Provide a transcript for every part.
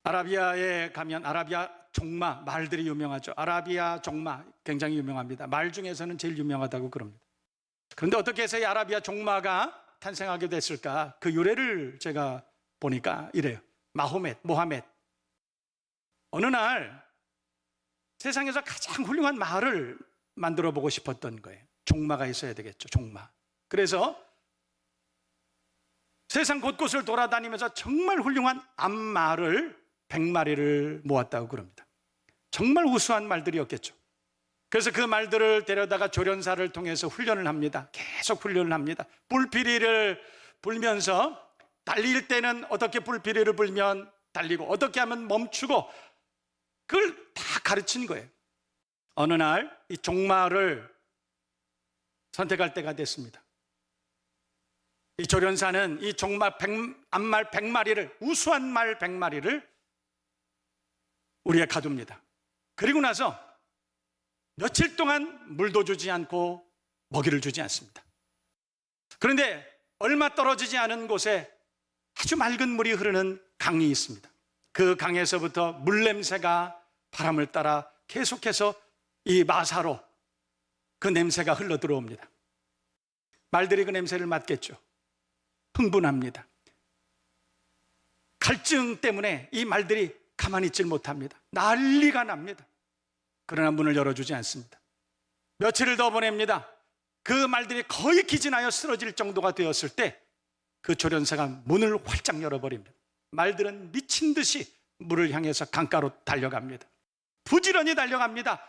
아라비아에 가면 아라비아 종마, 말들이 유명하죠. 아라비아 종마 굉장히 유명합니다. 말 중에서는 제일 유명하다고 그럽니다. 그런데 어떻게 해서 이 아라비아 종마가 탄생하게 됐을까? 그 유래를 제가 보니까 이래요. 모하멧. 어느 날 세상에서 가장 훌륭한 말을 만들어 보고 싶었던 거예요. 종마가 있어야 되겠죠. 종마. 그래서 세상 곳곳을 돌아다니면서 정말 훌륭한 암말을 100마리를 모았다고 그럽니다. 정말 우수한 말들이었겠죠. 그래서 그 말들을 데려다가 조련사를 통해서 훈련을 합니다. 계속 훈련을 합니다. 불피리를 불면서 달릴 때는 어떻게 불피리를 불면 달리고 어떻게 하면 멈추고 그걸 다 가르친 거예요. 어느 날 이 종마를 선택할 때가 됐습니다. 이 조련사는 이 암말 100마리를, 우수한 말 100마리를 우리에 가둡니다. 그리고 나서 며칠 동안 물도 주지 않고 먹이를 주지 않습니다. 그런데 얼마 떨어지지 않은 곳에 아주 맑은 물이 흐르는 강이 있습니다. 그 강에서부터 물냄새가 바람을 따라 계속해서 이 마사로 그 냄새가 흘러 들어옵니다. 말들이 그 냄새를 맡겠죠. 흥분합니다. 갈증 때문에 이 말들이 가만히 있질 못합니다. 난리가 납니다. 그러나 문을 열어주지 않습니다. 며칠을 더 보냅니다. 그 말들이 거의 기진하여 쓰러질 정도가 되었을 때 그 조련사가 문을 활짝 열어버립니다. 말들은 미친 듯이 물을 향해서 강가로 달려갑니다. 부지런히 달려갑니다.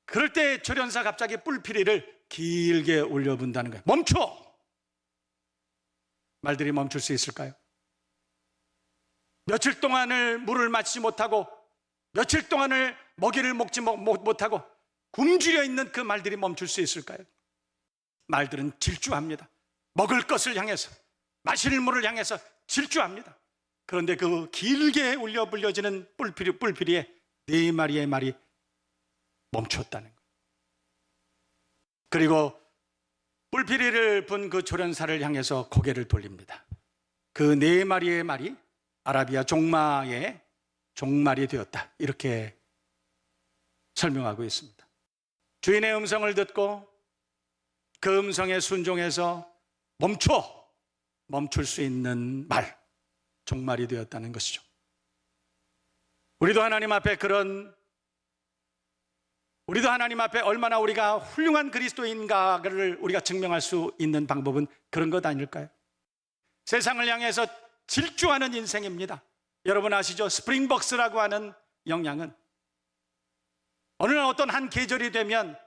그럴 때 조련사 갑자기 뿔피리를 길게 울려본다는 거예요. 멈춰! 말들이 멈출 수 있을까요? 며칠 동안을 물을 마시지 못하고 며칠 동안을 먹이를 먹지 못하고 굶주려 있는 그 말들이 멈출 수 있을까요? 말들은 질주합니다. 먹을 것을 향해서, 마실 물을 향해서 질주합니다. 그런데 그 길게 울려 불려지는 뿔피리에 4마리의 말이 멈췄다는 거예요. 그리고 뿔피리를 분 그 조련사를 향해서 고개를 돌립니다. 그 4마리의 말이 아라비아 종마의 종말이 되었다. 이렇게 설명하고 있습니다. 주인의 음성을 듣고 그 음성에 순종해서 멈출 수 있는 말, 종말이 되었다는 것이죠. 우리도 하나님 앞에 얼마나 우리가 훌륭한 그리스도인가를 우리가 증명할 수 있는 방법은 그런 것 아닐까요? 세상을 향해서 질주하는 인생입니다. 여러분 아시죠? 스프링벅스라고 하는 영양은 어느 날 어떤 한 계절이 되면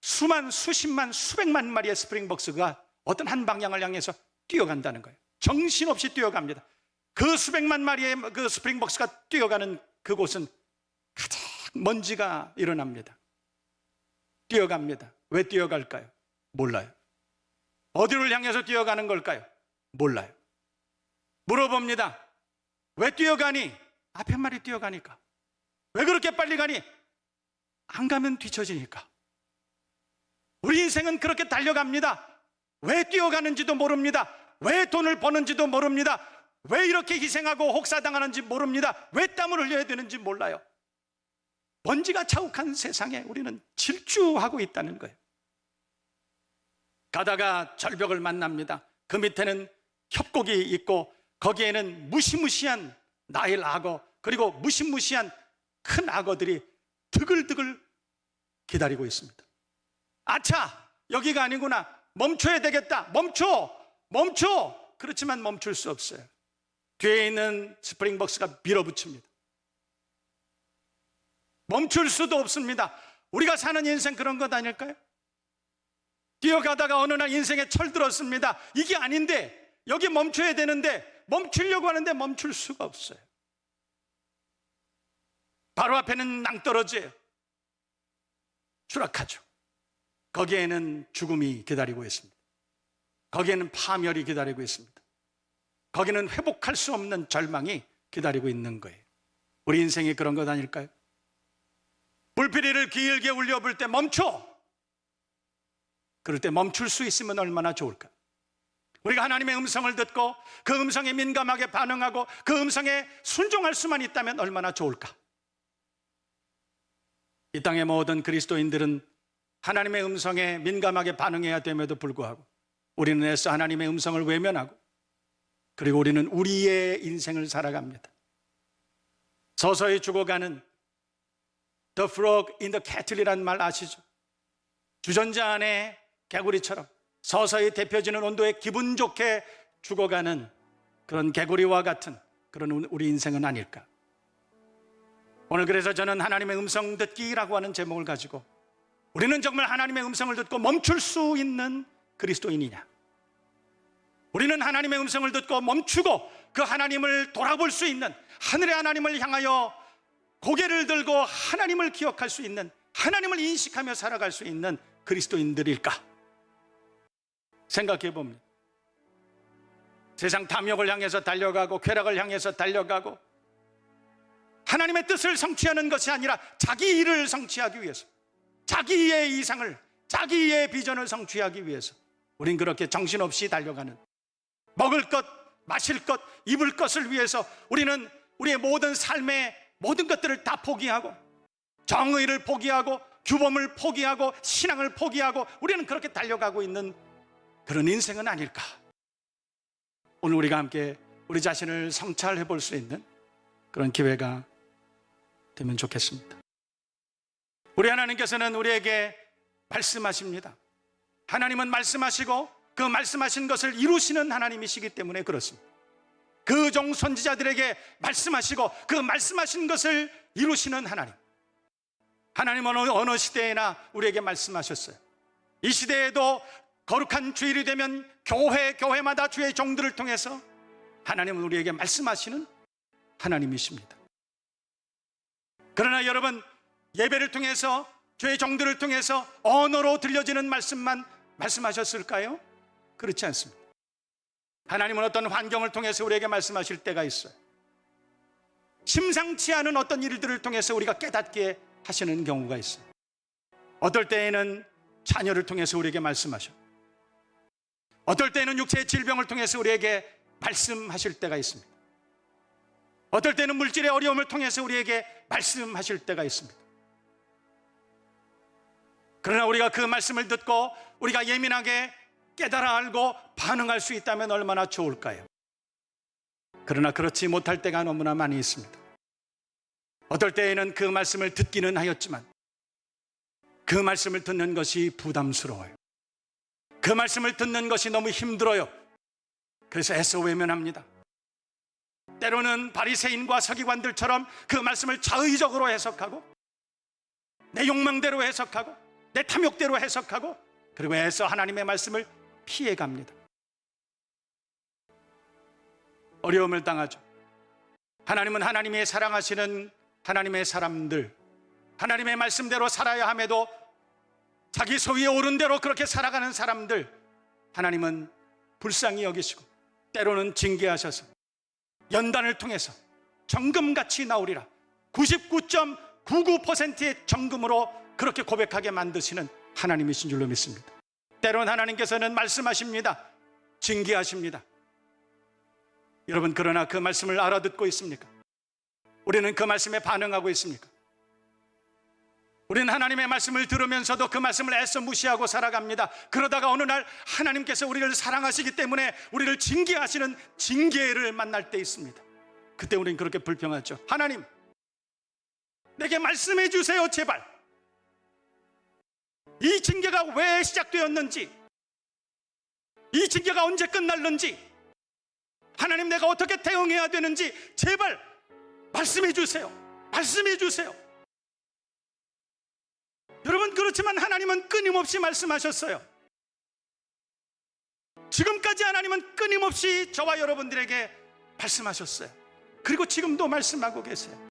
수십만, 수백만 마리의 스프링벅스가 어떤 한 방향을 향해서 뛰어간다는 거예요. 정신없이 뛰어갑니다. 그 수백만 마리의 그 스프링벅스가 뛰어가는 그곳은 가장 먼지가 일어납니다. 뛰어갑니다. 왜 뛰어갈까요? 몰라요. 어디를 향해서 뛰어가는 걸까요? 몰라요. 물어봅니다. 왜 뛰어가니? 앞에 말이 뛰어가니까. 왜 그렇게 빨리 가니? 안 가면 뒤처지니까. 우리 인생은 그렇게 달려갑니다. 왜 뛰어가는지도 모릅니다. 왜 돈을 버는지도 모릅니다. 왜 이렇게 희생하고 혹사당하는지 모릅니다. 왜 땀을 흘려야 되는지 몰라요. 먼지가 자욱한 세상에 우리는 질주하고 있다는 거예요. 가다가 절벽을 만납니다. 그 밑에는 협곡이 있고 거기에는 무시무시한 나일 악어 그리고 무시무시한 큰 악어들이 드글드글 기다리고 있습니다. 아차! 여기가 아니구나. 멈춰야 되겠다. 멈춰! 그렇지만 멈출 수 없어요. 뒤에 있는 스프링벅스가 밀어붙입니다. 멈출 수도 없습니다. 우리가 사는 인생 그런 것 아닐까요? 뛰어가다가 어느 날 인생에 철들었습니다. 이게 아닌데 여기 멈춰야 되는데 멈추려고 하는데 멈출 수가 없어요. 바로 앞에는 낭떠러지예요. 추락하죠. 거기에는 죽음이 기다리고 있습니다. 거기에는 파멸이 기다리고 있습니다. 거기는 회복할 수 없는 절망이 기다리고 있는 거예요. 우리 인생이 그런 것 아닐까요? 불피리를 길게 울려볼 때 멈춰! 그럴 때 멈출 수 있으면 얼마나 좋을까? 우리가 하나님의 음성을 듣고 그 음성에 민감하게 반응하고 그 음성에 순종할 수만 있다면 얼마나 좋을까? 이 땅의 모든 그리스도인들은 하나님의 음성에 민감하게 반응해야 됨에도 불구하고 우리는 애써 하나님의 음성을 외면하고 그리고 우리는 우리의 인생을 살아갑니다. 서서히 죽어가는 The frog in the kettle이라는 말 아시죠? 주전자 안에 개구리처럼 서서히 데펴지는 온도에 기분 좋게 죽어가는 그런 개구리와 같은 그런 우리 인생은 아닐까? 오늘 그래서 저는 하나님의 음성 듣기라고 하는 제목을 가지고 우리는 정말 하나님의 음성을 듣고 멈출 수 있는 그리스도인이냐? 우리는 하나님의 음성을 듣고 멈추고 그 하나님을 돌아볼 수 있는, 하늘의 하나님을 향하여 고개를 들고 하나님을 기억할 수 있는, 하나님을 인식하며 살아갈 수 있는 그리스도인들일까? 생각해 봅니다. 세상 탐욕을 향해서 달려가고 쾌락을 향해서 달려가고 하나님의 뜻을 성취하는 것이 아니라 자기 일을 성취하기 위해서, 자기의 이상을, 자기의 비전을 성취하기 위해서 우린 그렇게 정신없이 달려가는, 먹을 것, 마실 것, 입을 것을 위해서 우리는 우리의 모든 삶의 모든 것들을 다 포기하고 정의를 포기하고 규범을 포기하고 신앙을 포기하고 우리는 그렇게 달려가고 있는 그런 인생은 아닐까? 오늘 우리가 함께 우리 자신을 성찰해 볼 수 있는 그런 기회가 되면 좋겠습니다. 우리 하나님께서는 우리에게 말씀하십니다. 하나님은 말씀하시고 그 말씀하신 것을 이루시는 하나님이시기 때문에 그렇습니다. 그 종 선지자들에게 말씀하시고 그 말씀하신 것을 이루시는 하나님. 하나님은 어느 시대에나 우리에게 말씀하셨어요. 이 시대에도 거룩한 주일이 되면 교회마다 주의 종들을 통해서 하나님은 우리에게 말씀하시는 하나님이십니다. 그러나 여러분, 예배를 통해서 주의 종들을 통해서 언어로 들려지는 말씀만 말씀하셨을까요? 그렇지 않습니다. 하나님은 어떤 환경을 통해서 우리에게 말씀하실 때가 있어요. 심상치 않은 어떤 일들을 통해서 우리가 깨닫게 하시는 경우가 있어요. 어떨 때에는 자녀를 통해서 우리에게 말씀하셔. 어떨 때는 육체의 질병을 통해서 우리에게 말씀하실 때가 있습니다. 어떨 때는 물질의 어려움을 통해서 우리에게 말씀하실 때가 있습니다. 그러나 우리가 그 말씀을 듣고 우리가 예민하게 깨달아 알고 반응할 수 있다면 얼마나 좋을까요? 그러나 그렇지 못할 때가 너무나 많이 있습니다. 어떨 때에는 그 말씀을 듣기는 하였지만 그 말씀을 듣는 것이 부담스러워요. 그 말씀을 듣는 것이 너무 힘들어요. 그래서 애써 외면합니다. 때로는 바리새인과 서기관들처럼 그 말씀을 자의적으로 해석하고 내 욕망대로 해석하고 내 탐욕대로 해석하고 그리고 애써 하나님의 말씀을 피해갑니다. 어려움을 당하죠. 하나님은 하나님의 사랑하시는 하나님의 사람들, 하나님의 말씀대로 살아야 함에도 자기 소위에 오른 대로 그렇게 살아가는 사람들 하나님은 불쌍히 여기시고 때로는 징계하셔서 연단을 통해서 정금같이 나오리라 99.99%의 정금으로 그렇게 고백하게 만드시는 하나님이신 줄로 믿습니다. 때로는 하나님께서는 말씀하십니다. 징계하십니다. 여러분, 그러나 그 말씀을 알아듣고 있습니까? 우리는 그 말씀에 반응하고 있습니까? 우리는 하나님의 말씀을 들으면서도 그 말씀을 애써 무시하고 살아갑니다. 그러다가 어느 날 하나님께서 우리를 사랑하시기 때문에 우리를 징계하시는 징계를 만날 때 있습니다. 그때 우리는 그렇게 불평하죠. 하나님, 내게 말씀해 주세요, 제발. 이 징계가 왜 시작되었는지, 이 징계가 언제 끝날는지, 하나님 내가 어떻게 대응해야 되는지 제발 말씀해 주세요. 말씀해 주세요. 여러분, 그렇지만 하나님은 끊임없이 말씀하셨어요. 지금까지 하나님은 끊임없이 저와 여러분들에게 말씀하셨어요. 그리고 지금도 말씀하고 계세요.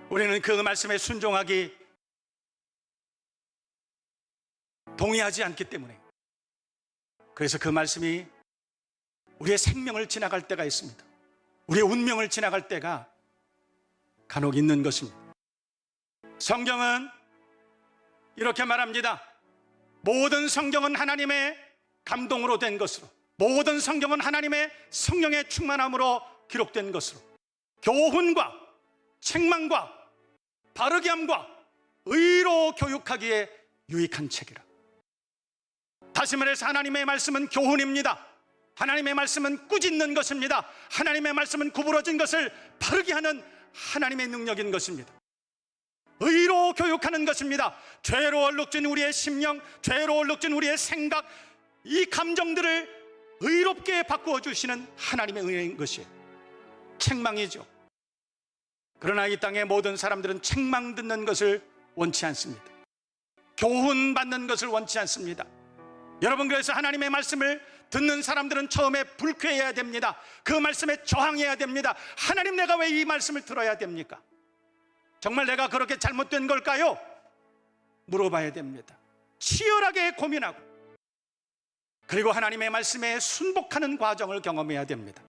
우리는 그 말씀에 순종하기 동의하지 않기 때문에, 그래서 그 말씀이 우리의 생명을 지나갈 때가 있습니다. 우리의 운명을 지나갈 때가 간혹 있는 것입니다. 성경은 이렇게 말합니다. 모든 성경은 하나님의 감동으로 된 것으로, 모든 성경은 하나님의 성령의 충만함으로 기록된 것으로, 교훈과 책망과 바르게 함과 의로 교육하기에 유익한 책이라. 다시 말해서 하나님의 말씀은 교훈입니다. 하나님의 말씀은 꾸짖는 것입니다. 하나님의 말씀은 구부러진 것을 바르게 하는 하나님의 능력인 것입니다. 의로 교육하는 것입니다. 죄로 얼룩진 우리의 심령, 죄로 얼룩진 우리의 생각, 이 감정들을 의롭게 바꾸어 주시는 하나님의 은혜인 것이에요. 책망이죠. 그러나 이 땅의 모든 사람들은 책망 듣는 것을 원치 않습니다. 교훈 받는 것을 원치 않습니다. 여러분, 그래서 하나님의 말씀을 듣는 사람들은 처음에 불쾌해야 됩니다. 그 말씀에 저항해야 됩니다. 하나님, 내가 왜 이 말씀을 들어야 됩니까? 정말 내가 그렇게 잘못된 걸까요? 물어봐야 됩니다. 치열하게 고민하고, 그리고 하나님의 말씀에 순복하는 과정을 경험해야 됩니다.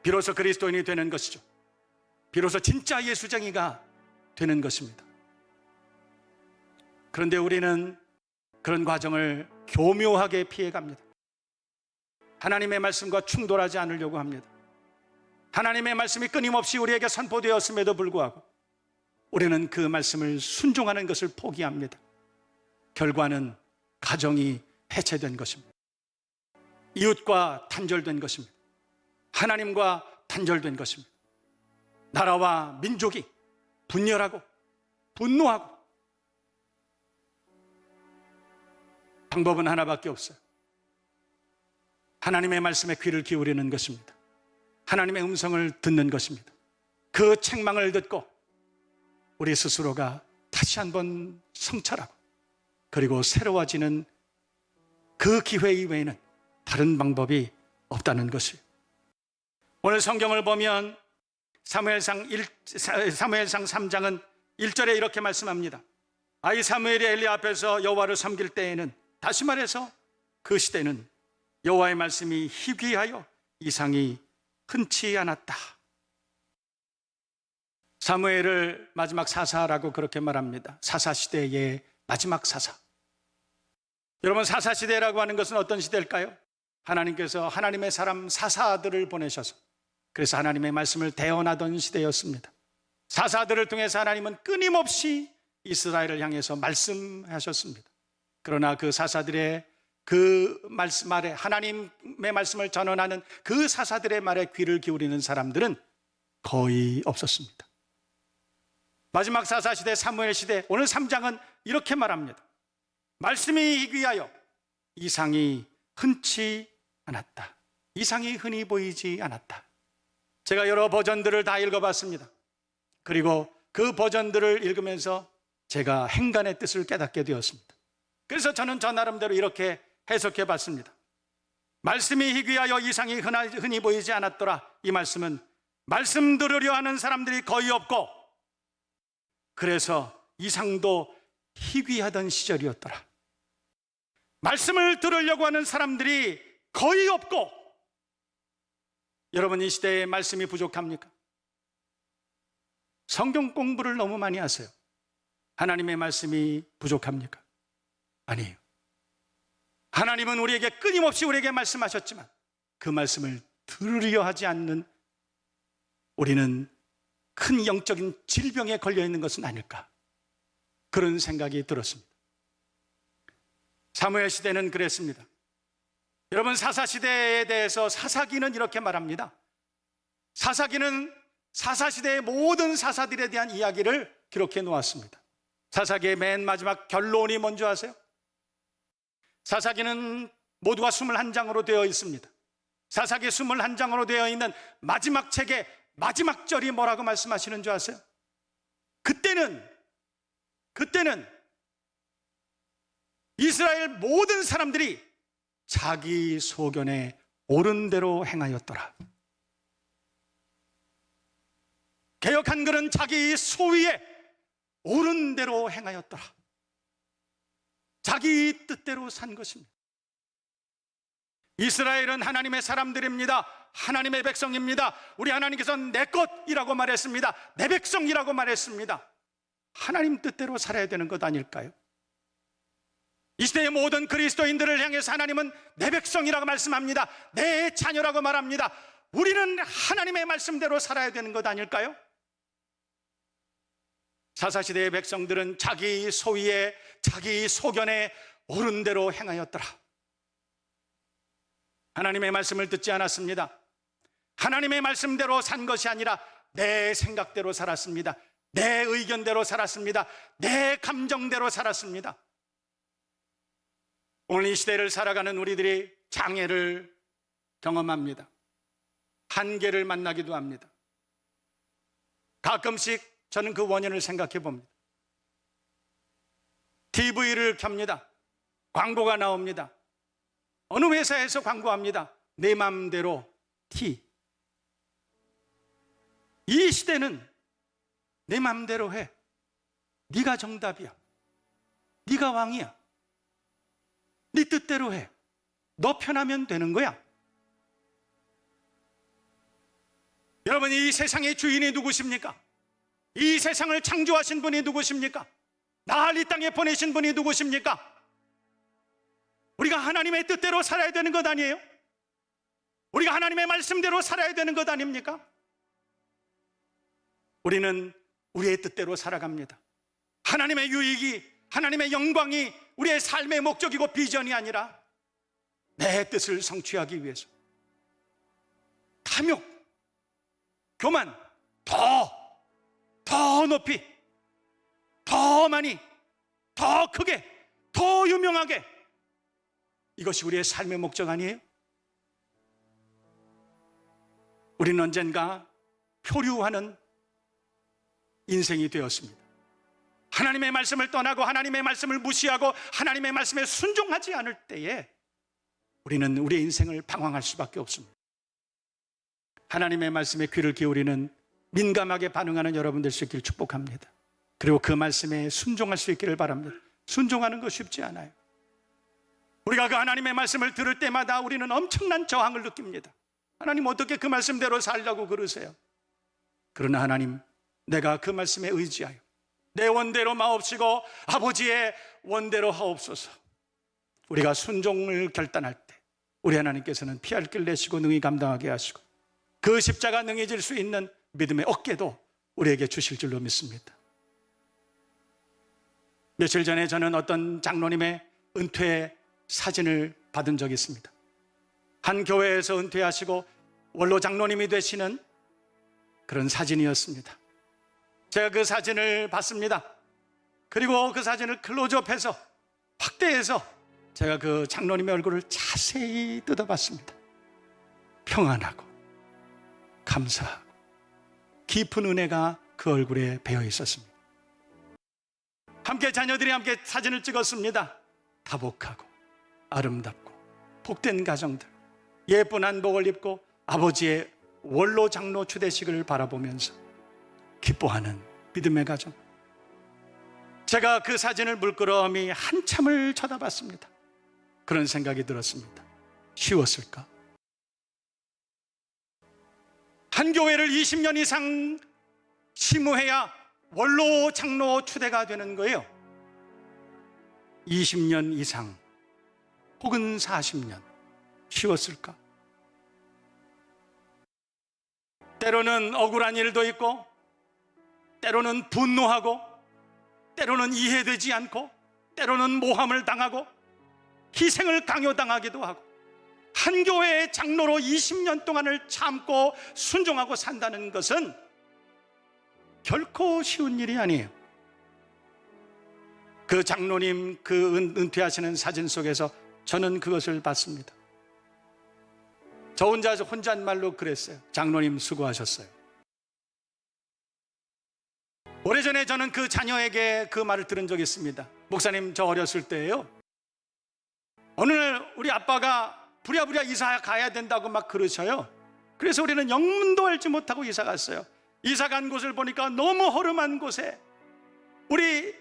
비로소 그리스도인이 되는 것이죠. 비로소 진짜 예수쟁이가 되는 것입니다. 그런데 우리는 그런 과정을 교묘하게 피해갑니다. 하나님의 말씀과 충돌하지 않으려고 합니다. 하나님의 말씀이 끊임없이 우리에게 선포되었음에도 불구하고 우리는 그 말씀을 순종하는 것을 포기합니다. 결과는 가정이 해체된 것입니다. 이웃과 단절된 것입니다. 하나님과 단절된 것입니다. 나라와 민족이 분열하고 분노하고. 방법은 하나밖에 없어요. 하나님의 말씀에 귀를 기울이는 것입니다. 하나님의 음성을 듣는 것입니다. 그 책망을 듣고 우리 스스로가 다시 한번 성찰하고, 그리고 새로워지는 그 기회 이외에는 다른 방법이 없다는 것을. 오늘 성경을 보면 사무엘상 3장은 1절에 이렇게 말씀합니다. 아이 사무엘이 엘리 앞에서 여호와를 섬길 때에는, 다시 말해서 그 시대는 여호와의 말씀이 희귀하여 이상이 흔치 않았다. 사무엘을 마지막 사사라고 그렇게 말합니다. 사사시대의 마지막 사사. 여러분, 사사시대라고 하는 것은 어떤 시대일까요? 하나님께서 하나님의 사람 사사들을 보내셔서, 그래서 하나님의 말씀을 대언하던 시대였습니다. 사사들을 통해서 하나님은 끊임없이 이스라엘을 향해서 말씀하셨습니다. 그러나 그 사사들의 그 말씀 말에, 하나님의 말씀을 전언하는 그 사사들의 말에 귀를 기울이는 사람들은 거의 없었습니다. 마지막 사사시대, 사무엘 시대, 오늘 3장은 이렇게 말합니다. 말씀이 희귀하여 이상이 흔치 않았다. 이상이 흔히 보이지 않았다. 제가 여러 버전들을 다 읽어봤습니다. 그리고 그 버전들을 읽으면서 제가 행간의 뜻을 깨닫게 되었습니다. 그래서 저는 저 나름대로 이렇게 해석해 봤습니다. 말씀이 희귀하여 이상이 흔히 보이지 않았더라. 이 말씀은 말씀 들으려 하는 사람들이 거의 없고, 그래서 이상도 희귀하던 시절이었더라. 말씀을 들으려고 하는 사람들이 거의 없고, 여러분, 이 시대에 말씀이 부족합니까? 성경 공부를 너무 많이 하세요. 하나님의 말씀이 부족합니까? 아니에요. 하나님은 우리에게 끊임없이 우리에게 말씀하셨지만 그 말씀을 들으려 하지 않는 우리는 큰 영적인 질병에 걸려 있는 것은 아닐까, 그런 생각이 들었습니다. 사무엘 시대는 그랬습니다. 여러분, 사사시대에 대해서 사사기는 이렇게 말합니다. 사사기는 사사시대의 모든 사사들에 대한 이야기를 기록해 놓았습니다. 사사기의 맨 마지막 결론이 뭔지 아세요? 사사기는 모두가 21장으로 되어 있습니다. 사사기 21장으로 되어 있는 마지막 책의 마지막 절이 뭐라고 말씀하시는 줄 아세요? 그때는 이스라엘 모든 사람들이 자기 소견에 옳은 대로 행하였더라. 개역 한글은 자기 소위에 옳은 대로 행하였더라. 자기 뜻대로 산 것입니다. 이스라엘은 하나님의 사람들입니다. 하나님의 백성입니다. 우리 하나님께서는 내 것이라고 말했습니다. 내 백성이라고 말했습니다. 하나님 뜻대로 살아야 되는 것 아닐까요? 이 시대의 모든 그리스도인들을 향해서 하나님은 내 백성이라고 말씀합니다. 내 자녀라고 말합니다. 우리는 하나님의 말씀대로 살아야 되는 것 아닐까요? 사사시대의 백성들은 자기 소위에 자기 소견에 옳은 대로 행하였더라. 하나님의 말씀을 듣지 않았습니다. 하나님의 말씀대로 산 것이 아니라 내 생각대로 살았습니다. 내 의견대로 살았습니다. 내 감정대로 살았습니다. 오늘 이 시대를 살아가는 우리들이 장애를 경험합니다. 한계를 만나기도 합니다. 가끔씩 저는 그 원인을 생각해 봅니다. TV를 켭니다. 광고가 나옵니다. 어느 회사에서 광고합니다. 내 맘대로 T. 이 시대는 내 맘대로 해. 네가 정답이야. 네가 왕이야. 네 뜻대로 해. 너 편하면 되는 거야. 여러분, 이 세상의 주인이 누구십니까? 이 세상을 창조하신 분이 누구십니까? 나를 이 땅에 보내신 분이 누구십니까? 우리가 하나님의 뜻대로 살아야 되는 것 아니에요? 우리가 하나님의 말씀대로 살아야 되는 것 아닙니까? 우리는 우리의 뜻대로 살아갑니다. 하나님의 유익이, 하나님의 영광이 우리의 삶의 목적이고 비전이 아니라 내 뜻을 성취하기 위해서 탐욕, 교만, 더 높이, 더 많이, 더 크게, 더 유명하게, 이것이 우리의 삶의 목적 아니에요? 우리는 언젠가 표류하는 인생이 되었습니다. 하나님의 말씀을 떠나고 하나님의 말씀을 무시하고 하나님의 말씀에 순종하지 않을 때에 우리는 우리의 인생을 방황할 수밖에 없습니다. 하나님의 말씀에 귀를 기울이는 민감하게 반응하는 여러분 될 수 있기를 축복합니다. 그리고 그 말씀에 순종할 수 있기를 바랍니다. 순종하는 거 쉽지 않아요. 우리가 그 하나님의 말씀을 들을 때마다 우리는 엄청난 저항을 느낍니다. 하나님, 어떻게 그 말씀대로 살려고 그러세요? 그러나 하나님, 내가 그 말씀에 의지하여 내 원대로 마옵시고 아버지의 원대로 하옵소서. 우리가 순종을 결단할 때 우리 하나님께서는 피할 길 내시고 능히 감당하게 하시고 그 십자가 능히 질 수 있는 믿음의 어깨도 우리에게 주실 줄로 믿습니다. 며칠 전에 저는 어떤 장로님의 은퇴 사진을 받은 적이 있습니다. 한 교회에서 은퇴하시고 원로 장로님이 되시는 그런 사진이었습니다. 제가 그 사진을 봤습니다. 그리고 그 사진을 클로즈업해서 확대해서 제가 그 장로님의 얼굴을 자세히 뜯어봤습니다. 평안하고 감사하고 깊은 은혜가 그 얼굴에 배어 있었습니다. 함께 자녀들이 함께 사진을 찍었습니다. 다복하고 아름답고 복된 가정들, 예쁜 한복을 입고 아버지의 원로 장로 추대식을 바라보면서 기뻐하는 믿음의 가정. 제가 그 사진을 물끄러미 한참을 쳐다봤습니다. 그런 생각이 들었습니다. 쉬웠을까? 한 교회를 20년 이상 심우해야 원로 장로 추대가 되는 거예요. 20년 이상 혹은 40년 쉬웠을까? 때로는 억울한 일도 있고, 때로는 분노하고, 때로는 이해되지 않고, 때로는 모함을 당하고 희생을 강요당하기도 하고, 한 교회의 장로로 20년 동안을 참고 순종하고 산다는 것은 결코 쉬운 일이 아니에요. 그 장로님 그 은퇴하시는 사진 속에서 저는 그것을 봤습니다. 저 혼잣말로 그랬어요. 장로님 수고하셨어요. 오래전에 저는 그 자녀에게 그 말을 들은 적이 있습니다. 목사님, 저 어렸을 때예요, 어느 날 우리 아빠가 부랴부랴 이사 가야 된다고 막 그러셔요. 그래서 우리는 영문도 알지 못하고 이사 갔어요. 이사 간 곳을 보니까 너무 허름한 곳에 우리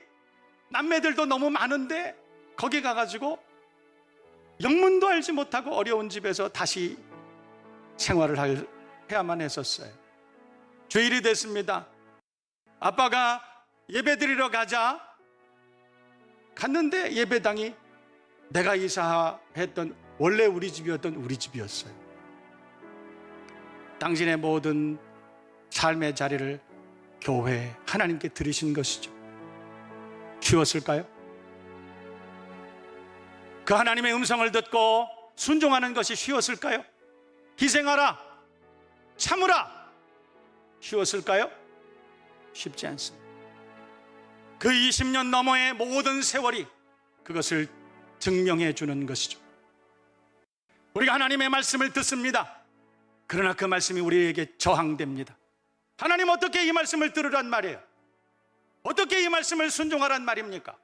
남매들도 너무 많은데 거기 가가지고 영문도 알지 못하고 어려운 집에서 다시 생활을 해야만 했었어요. 주일이 됐습니다. 아빠가 예배 드리러 가자 갔는데 예배당이 내가 이사했던 원래 우리 집이었던 우리 집이었어요. 당신의 모든 삶의 자리를 교회 하나님께 드리신 것이죠. 쉬웠을까요? 그 하나님의 음성을 듣고 순종하는 것이 쉬웠을까요? 희생하라, 참으라, 쉬웠을까요? 쉽지 않습니다. 그 20년 너머의 모든 세월이 그것을 증명해 주는 것이죠. 우리가 하나님의 말씀을 듣습니다. 그러나 그 말씀이 우리에게 저항됩니다. 하나님, 어떻게 이 말씀을 들으란 말이에요? 어떻게 이 말씀을 순종하란 말입니까?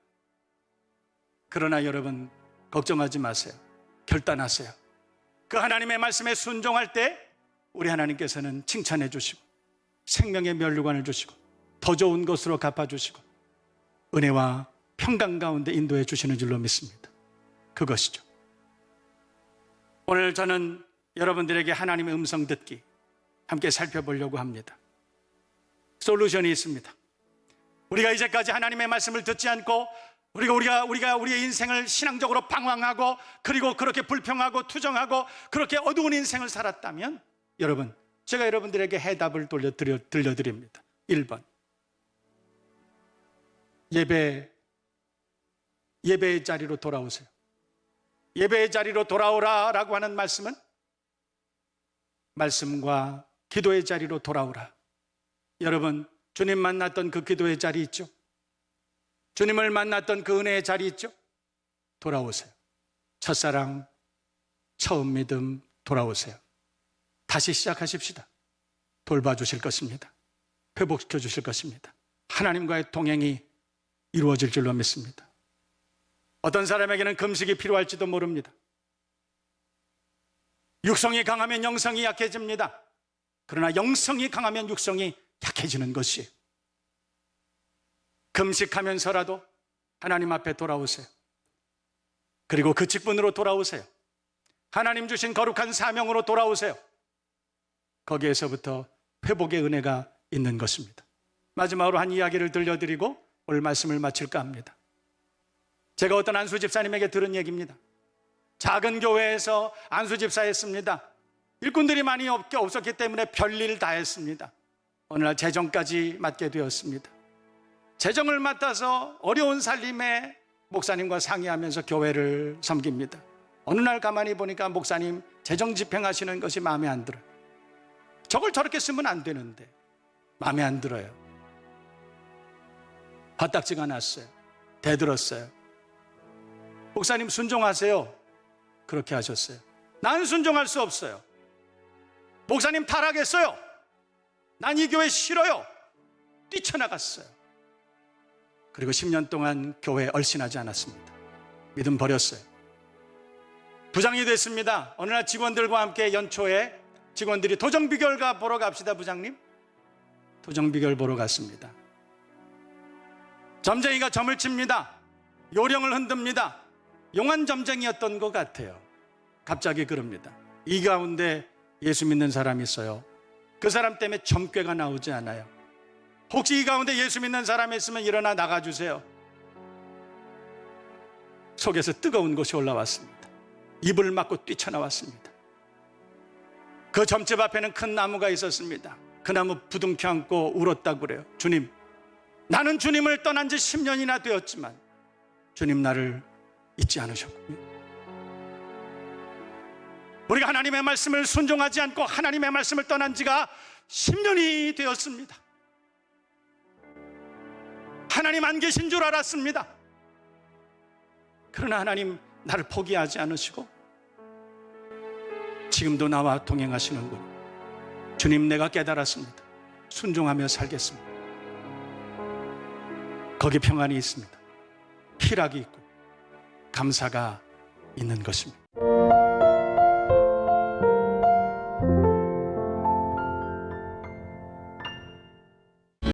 그러나 여러분, 걱정하지 마세요. 결단하세요. 그 하나님의 말씀에 순종할 때 우리 하나님께서는 칭찬해 주시고 생명의 면류관을 주시고 더 좋은 것으로 갚아주시고 은혜와 평강 가운데 인도해 주시는 줄로 믿습니다. 그것이죠. 오늘 저는 여러분들에게 하나님의 음성 듣기 함께 살펴보려고 합니다. 솔루션이 있습니다. 우리가 이제까지 하나님의 말씀을 듣지 않고 우리가 우리의 인생을 신앙적으로 방황하고 그리고 그렇게 불평하고 투정하고 그렇게 어두운 인생을 살았다면 여러분, 제가 여러분들에게 해답을 들려드립니다. 1번, 예배의 자리로 돌아오세요. 예배의 자리로 돌아오라라고 하는 말씀은 말씀과 기도의 자리로 돌아오라. 여러분, 주님 만났던 그 기도의 자리 있죠? 주님을 만났던 그 은혜의 자리 있죠? 돌아오세요. 첫사랑, 처음 믿음, 돌아오세요. 다시 시작하십시다. 돌봐주실 것입니다. 회복시켜 주실 것입니다. 하나님과의 동행이 이루어질 줄로 믿습니다. 어떤 사람에게는 금식이 필요할지도 모릅니다. 육성이 강하면 영성이 약해집니다. 그러나 영성이 강하면 육성이 약해지는 것이에요. 금식하면서라도 하나님 앞에 돌아오세요. 그리고 그 직분으로 돌아오세요. 하나님 주신 거룩한 사명으로 돌아오세요. 거기에서부터 회복의 은혜가 있는 것입니다. 마지막으로 한 이야기를 들려드리고 오늘 말씀을 마칠까 합니다. 제가 어떤 안수 집사님에게 들은 얘기입니다. 작은 교회에서 안수 집사였습니다. 일꾼들이 많이 없었기 때문에 별일 다 했습니다. 어느 날 재정까지 맡게 되었습니다. 재정을 맡아서 어려운 살림에 목사님과 상의하면서 교회를 섬깁니다. 어느 날 가만히 보니까 목사님 재정 집행하시는 것이 마음에 안 들어요. 저걸 저렇게 쓰면 안 되는데 마음에 안 들어요. 화딱지가 났어요. 대들었어요. 목사님 순종하세요. 그렇게 하셨어요. 난 순종할 수 없어요. 목사님 타락했어요. 난 이 교회 싫어요. 뛰쳐나갔어요. 그리고 10년 동안 교회에 얼씬하지 않았습니다. 믿음 버렸어요. 부장이 됐습니다. 어느 날 직원들과 함께 연초에 직원들이 도정비결가 보러 갑시다, 부장님. 도정비결 보러 갔습니다. 점쟁이가 점을 칩니다. 요령을 흔듭니다. 용한 점쟁이였던 것 같아요. 갑자기 그럽니다. 이 가운데 예수 믿는 사람이 있어요. 그 사람 때문에 점괘가 나오지 않아요. 혹시 이 가운데 예수 믿는 사람이 있으면 일어나 나가주세요. 속에서 뜨거운 것이 올라왔습니다. 입을 막고 뛰쳐나왔습니다. 그 점집 앞에는 큰 나무가 있었습니다. 그 나무 부둥켜 안고 울었다고 그래요. 주님, 나는 주님을 떠난 지 10년이나 되었지만 주님 나를 잊지 않으셨군요. 우리가 하나님의 말씀을 순종하지 않고 하나님의 말씀을 떠난 지가 10년이 되었습니다. 하나님 안 계신 줄 알았습니다. 그러나 하나님 나를 포기하지 않으시고 지금도 나와 동행하시는군. 주님, 내가 깨달았습니다. 순종하며 살겠습니다. 거기 평안이 있습니다. 희락이 있고 감사가 있는 것입니다.